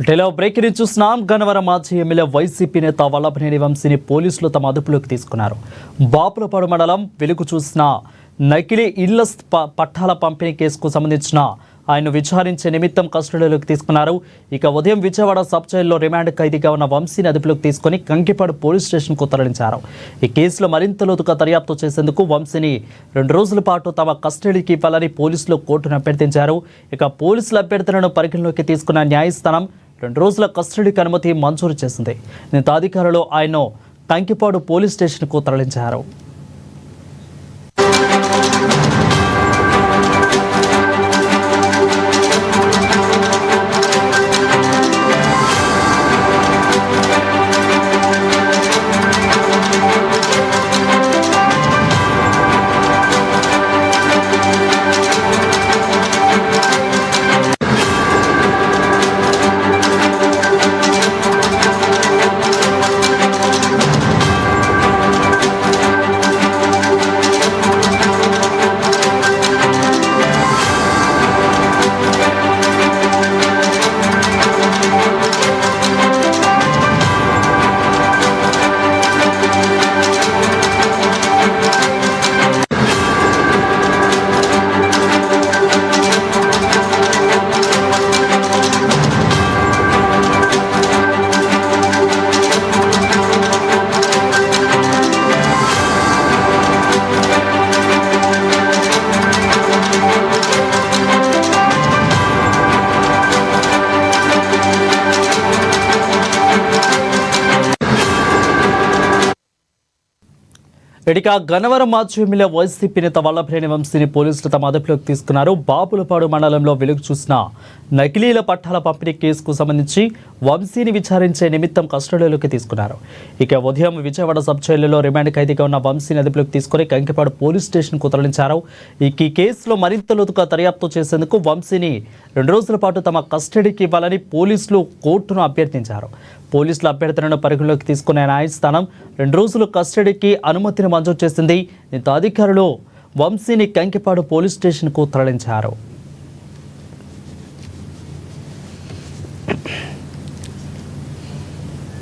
Breaking news చూస్తున్నాం. గన్నవరం మాజీ MLA YCP నేత వల్లభనేని వంశీని పోలీసులు తమ అదుపులోకి తీసుకున్నారు. బాపులపాడు మండలం వెలుగు చూసిన నకిలీ ఇళ్ల పట్టాల పంపిణీ కేసుకు సంబంధించిన ఆయన విచారించే నిమిత్తం కస్టడీలోకి తీసుకున్నారు. ఇక ఉదయం విజయవాడ సబ్ జైల్లో రిమాండ్ ఖైదీగా ఉన్న వంశీని అదుపులోకి తీసుకుని కంకిపాడు పోలీస్ స్టేషన్కు తరలించారు. ఈ కేసులో మరింత లోతుగా దర్యాప్తు చేసేందుకు వంశీని 2 రోజుల పాటు తమ కస్టడీకి ఇవ్వాలని పోలీసులు కోర్టును అభ్యర్థించారు. ఇక పోలీసుల అభ్యర్థనను పరిగణలోకి తీసుకున్న న్యాయస్థానం 2 రోజుల కస్టడీకి అనుమతి మంజూరు చేసింది. దీంతో అధికారులు ఆయన్ను కంకిపాడు పోలీస్ స్టేషన్కు తరలించారు. ఇక గన్నవరం మాజీ ఎమ్మెల్యే వైసీపీ నేత వల్లభనేని వంశీని పోలీసులు తమ అదుపులోకి తీసుకున్నారు. బాపులపాడు మండలంలో వెలుగు చూసిన నకిలీల పట్టాల పంపిణీ కేసుకు సంబంధించి వంశీని విచారించే నిమిత్తం కస్టడీలోకి తీసుకున్నారు. ఇక ఉదయం విజయవాడ సబ్ జైలులో రిమాండ్ ఖైదీగా ఉన్న వంశీని అదుపులోకి తీసుకుని కంకిపాడు పోలీస్ స్టేషన్కు తరలించారు. ఈ కేసులో మరింత లోతుగా దర్యాప్తు చేసేందుకు వంశీని 2 రోజుల పాటు తమ కస్టడీకి ఇవ్వాలని పోలీసులు కోర్టును అభ్యర్థించారు. పోలీసుల అభ్యర్థనను పరిగణలోకి తీసుకునే న్యాయస్థానం 2 రోజులు కస్టడీకి అనుమతిని మంజూరు చేసింది. దీంతో అధికారులు వంశీని కంకిపాడు పోలీస్ స్టేషన్కు తరలించారు.